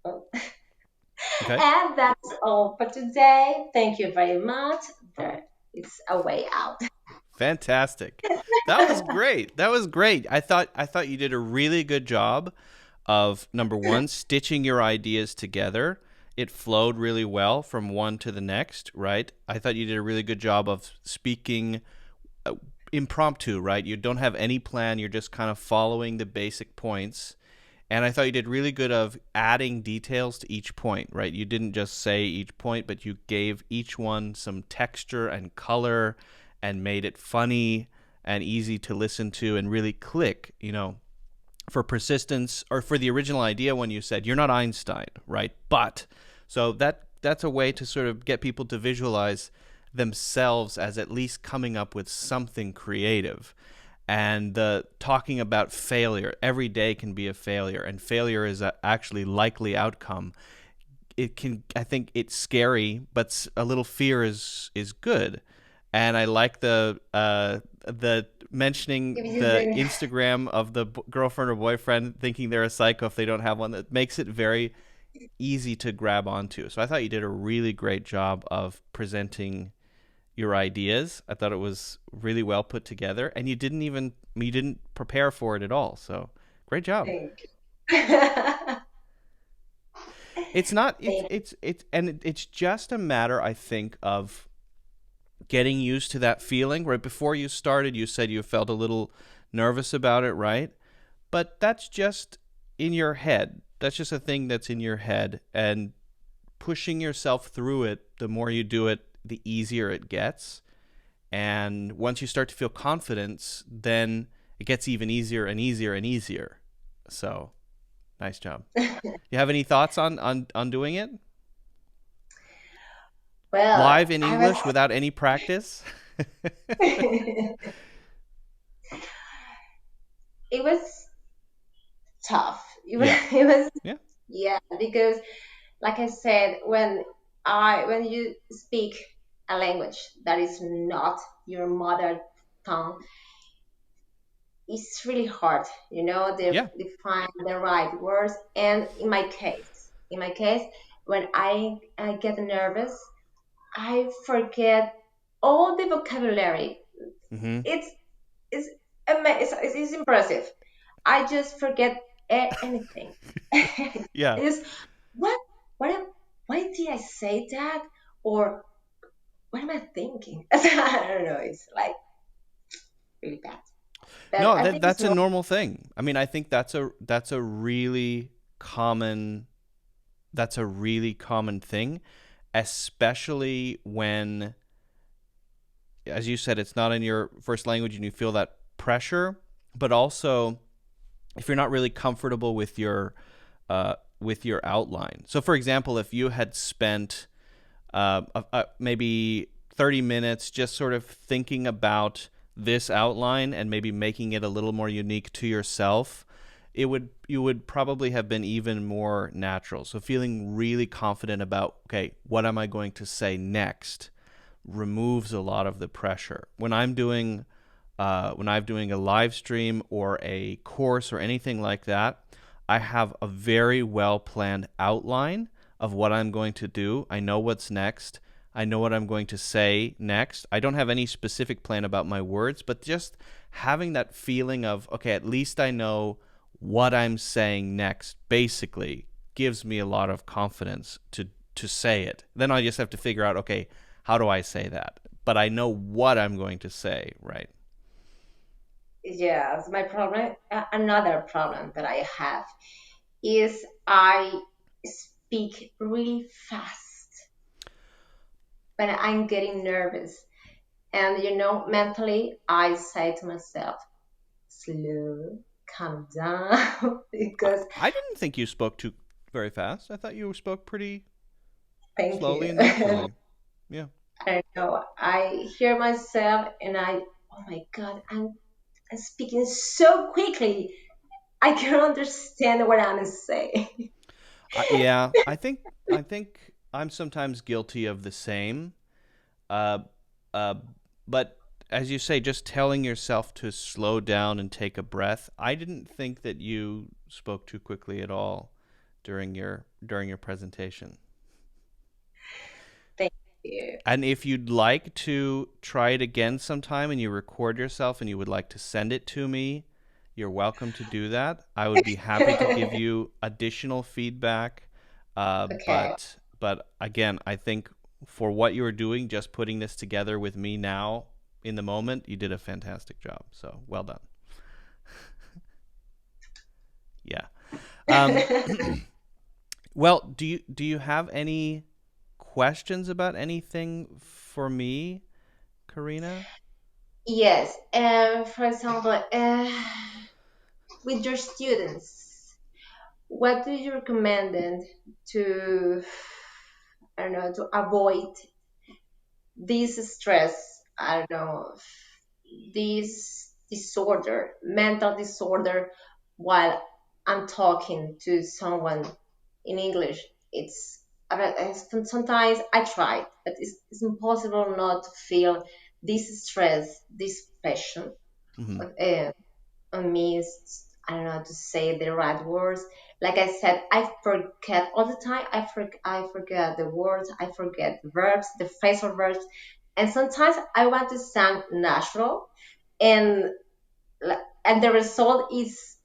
Okay. And that's all for today. Thank you very much. There, it's a way out. Fantastic. That was great. That was great. I thought you did a really good job of number one, stitching your ideas together. It flowed really well from one to the next, right? I thought you did a really good job of speaking impromptu, right? You don't have any plan, you're just kind of following the basic points. And I thought you did really good of adding details to each point, right? You didn't just say each point, but you gave each one some texture and color and made it funny and easy to listen to and really click, for persistence or for the original idea when you said you're not Einstein, right? But so that's a way to sort of get people to visualize themselves as at least coming up with something creative. And the talking about failure, every day can be a failure, and failure is a actually likely outcome. It can, I think it's scary, but a little fear is good. And I like the mentioning the Instagram of the girlfriend or boyfriend thinking they're a psycho if they don't have one. That makes it very easy to grab onto. So I thought you did a really great job of presenting your ideas. I thought it was really well put together, and you didn't prepare for it at all. So great job. Thank you. It's not Thank it's just a matter, I think, of getting used to that feeling. Right before you started, you said you felt a little nervous about it, right? But that's just in your head. That's just a thing that's in your head, and pushing yourself through it, the more you do it, the easier it gets. And once you start to feel confidence, then it gets even easier and easier and easier. So, nice job. You have any thoughts on doing it well, live in I English was without any practice? it was tough. Yeah. It was Yeah. yeah, because like I said, when you speak a language that is not your mother tongue, it's really hard, Yeah. to find the right words. And in my case, when I get nervous, I forget all the vocabulary. Mhm. It's it's it's impressive. I just forget anything. Yeah. It's what what am- why did I say that, or what am I thinking? I don't know. It's like really bad, but No, I that think it's that's a normal. normal thing. I mean, I think that's a really common that's a really common thing, especially when, as you said, it's not in your first language and you feel that pressure, but also if you're not really comfortable with your outline. So, for example, if you had spent maybe 30 minutes just sort of thinking about this outline and maybe making it a little more unique to yourself, you would probably have been even more natural. So feeling really confident about, okay, what am I going to say next, removes a lot of the pressure. When I'm doing a live stream or a course or anything like that, I have a very well planned outline of what I'm going to do. I know what's next. I know what I'm going to say next. I don't have any specific plan about my words, but just having that feeling of, okay, at least I know what I'm saying next, basically gives me a lot of confidence to say it. Then I just have to figure out, okay, how do I say that? But I know what I'm going to say, right? yes, my problem, another problem that I have is I speak really fast when I'm getting nervous. And mentally, I say to myself, slow, calm down, because I didn't think you spoke too very fast. I thought you spoke pretty thank slowly you. and naturally. Yeah. I don't know. I hear myself and oh my God, I'm speaking so quickly. I can't understand what I'm saying. Yeah, I think I'm sometimes guilty of the same. Uh, uh, but as you say, just telling yourself to slow down and take a breath. I didn't think that you spoke too quickly at all during your presentation. Thank you. And if you'd like to try it again sometime and you record yourself and you would like to send it to me, you're welcome to do that. I would be happy to give you additional feedback. Okay. But again, I think for what you were doing, just putting this together with me now in the moment, you did a fantastic job. So well done. Yeah. Um, well, do you have any questions about anything for me, Karina? Yes. For example, with your students, what do you recommend them to, I don't know, to avoid this stress? I don't know, this disorder, mental disorder, while I'm talking to someone in English. It's sometimes I try, but it's impossible not to feel this stress, this passion Hmm. uh, on me. I don't know how to say the right words. Like I said, I forget all the time. I forget the words. I forget the verbs, the phrasal verbs, and sometimes I want to sound natural, and and the result is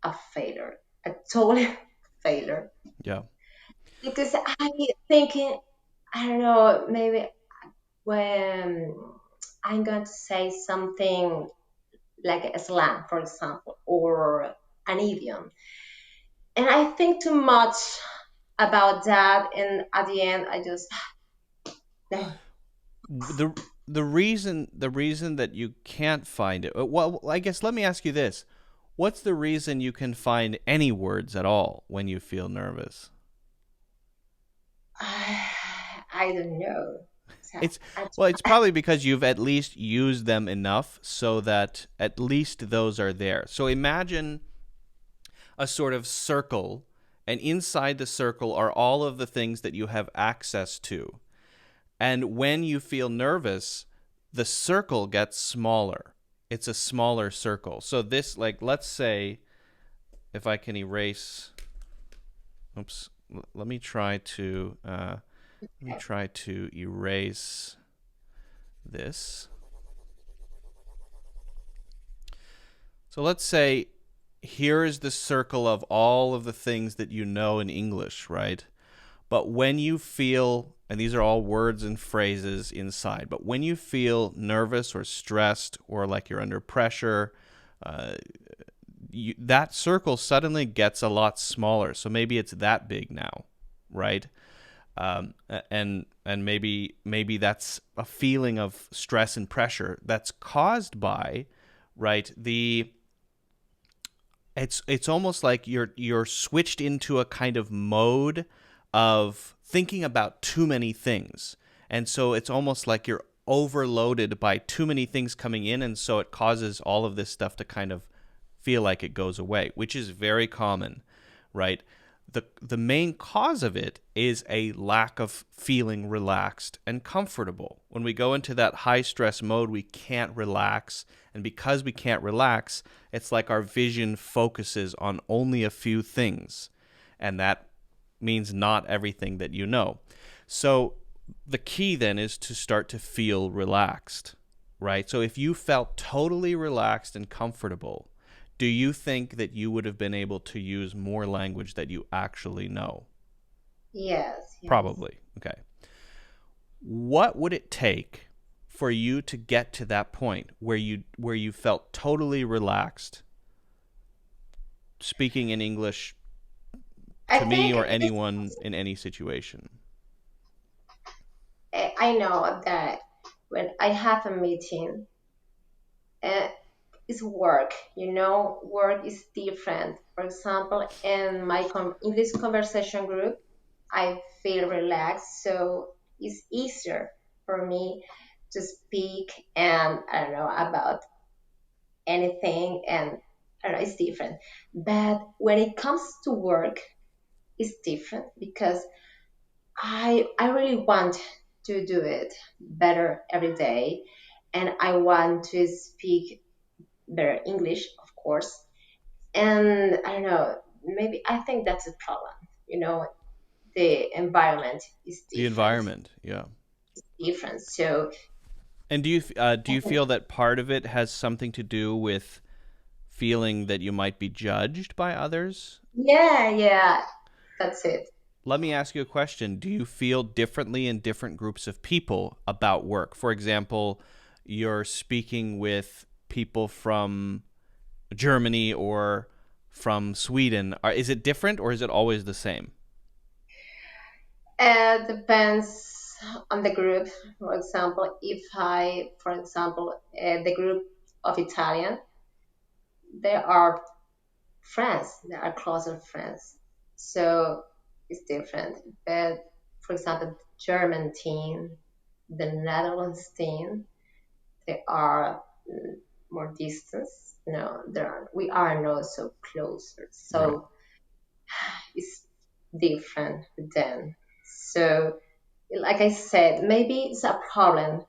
a failure, a total failure. Yeah. Because I thinking, I don't know, maybe when I'm going to say something like a slang, for example, or an idiom, and I think too much about that, and at the end, I just no. the the reason that you can't find it, well, I guess let me ask you this: what's the reason you can find any words at all when you feel nervous? I don't know. So It's I, well, it's probably because you've at least used them enough so that at least those are there. So imagine a sort of circle, and inside the circle are all of the things that you have access to. And when you feel nervous, the circle gets smaller. It's a smaller circle. So this, like, let's say if I can erase, oops, let me try to erase this. So let's say here is the circle of all of the things that you know in English, right? But when you feel, and these are all words and phrases inside, but when you feel nervous or stressed or like you're under pressure, uh, that circle suddenly gets a lot smaller. So maybe it's that big now, right? And maybe that's a feeling of stress and pressure that's caused by, right, the it's almost like you're switched into a kind of mode of thinking about too many things. And so it's almost like you're overloaded by too many things coming in, and so it causes all of this stuff to kind of feel like it goes away, which is very common, right? The main cause of it is a lack of feeling relaxed and comfortable. When we go into that high stress mode, we can't relax, and because we can't relax, it's like our vision focuses on only a few things, and that means not everything that you know. So the key then is to start to feel relaxed, right? So if you felt totally relaxed and comfortable, do you think that you would have been able to use more language that you actually know? yes, yes. Probably. Okay. What would it take for you to get to that point where you felt totally relaxed speaking in English I to me think or anyone in any situation? I know that when I have a meeting, uh, it's work. Work is different. For example, in my English conversation group, I feel relaxed, so it's easier for me to speak and I don't know about anything, and I don't know, it's different. But when it comes to work, it's different because I really want to do it better every day, and I want to speak better English, of course. And I don't know, maybe I think that's a problem. You know, the environment is The environment, yeah. different. So And do you feel that part of it has something to do with feeling that you might be judged by others? yeah, yeah, that's it. Let me ask you a question. Do you feel differently in different groups of people about work? For example, you're speaking with people from Germany or from Sweden. Is it different or is it always the same? Depends on the group. For example, the group of Italian, they are friends, they are closer friends. So it's different. But for example, the German team, the Netherlands team, they are more distance. We are not so closer. Right. So it's different then. So, like I said, maybe it's a problem.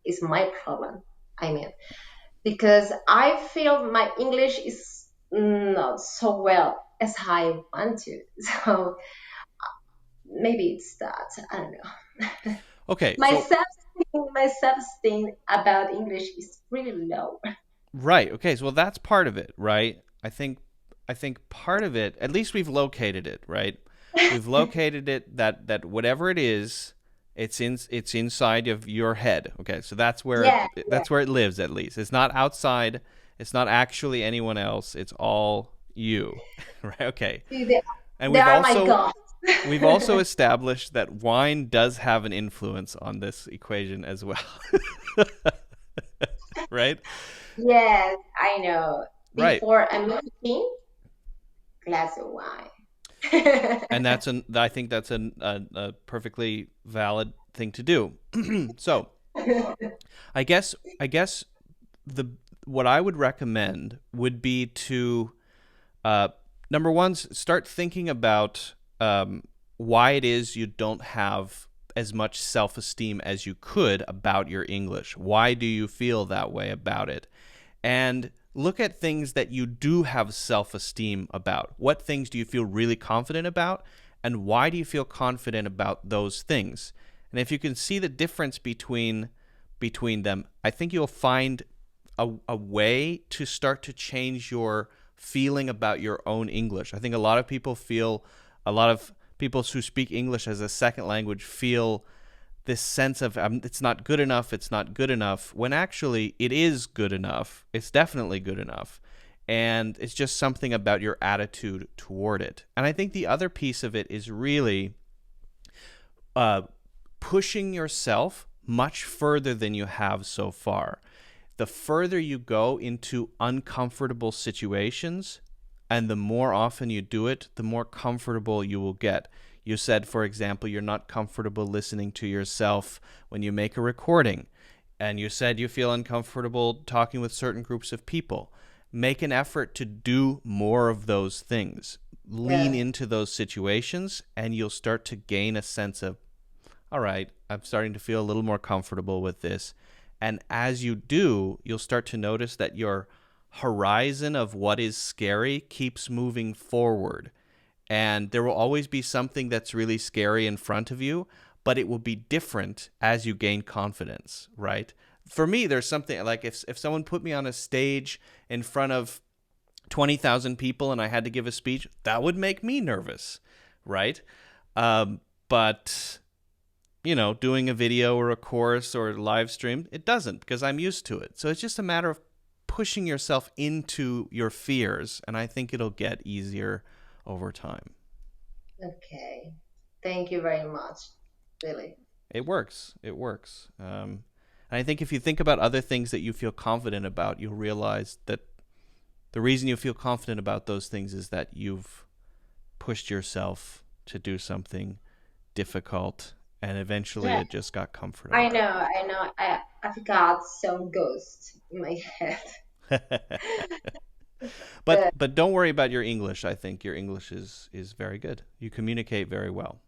It's my problem. I mean, because I feel my English is not so well as I want to. So maybe it's that. I don't know. Okay, My so self-esteem about English is really low. right. Okay, so well that's part of it, right? I think part of it, at least we've located it, right? We've located it that whatever it is, it's inside of your head. Okay, so Yeah, yeah. that's where it lives at least. It's not outside. It's not actually anyone else. It's all you. Right? Okay. They, And they are my God. we've also established that wine does have an influence on this equation as well. Right? Yes, I know. Right. Before a meeting, glass of wine. And I think that's a perfectly valid thing to do. So I guess the what I would recommend would be to uh, number one, start thinking about why it is you don't have as much self-esteem as you could about your English. Why do you feel that way about it? And look at things that you do have self-esteem about. What things do you feel really confident about? And why do you feel confident about those things? And if you can see the difference between them, I think you'll find a way to start to change your feeling about your own English. I think a lot of people who speak English as a second language feel this sense of it's not good enough, it's not good enough, when actually it is good enough. It's definitely good enough. And it's just something about your attitude toward it. And I think the other piece of it is really pushing yourself much further than you have so far. The further you go into uncomfortable situations, and the more often you do it, the more comfortable you will get. You said, for example, you're not comfortable listening to yourself when you make a recording. And you said you feel uncomfortable talking with certain groups of people. Make an effort to do more of those things. Lean Yeah. into those situations, and you'll start to gain a sense of, all right, I'm starting to feel a little more comfortable with this. And as you do, you'll start to notice that your horizon of what is scary keeps moving forward. And there will always be something that's really scary in front of you, but it will be different as you gain confidence, right? For me, there's something like if someone put me on a stage in front of 20,000 people and I had to give a speech, that would make me nervous, right? But doing a video or a course or a live stream. It doesn't, because I'm used to it. So it's just a matter of pushing yourself into your fears, and I think it'll get easier over time. Okay. Thank you very much. Really. It works. It works. And I think if you think about other things that you feel confident about, you'll realize that the reason you feel confident about those things is that you've pushed yourself to do something difficult, and eventually Yeah, it just got I comfortable. know, I know. I've got some ghosts in my head. but But but don't worry about your English. I think your English is very good. You communicate very well.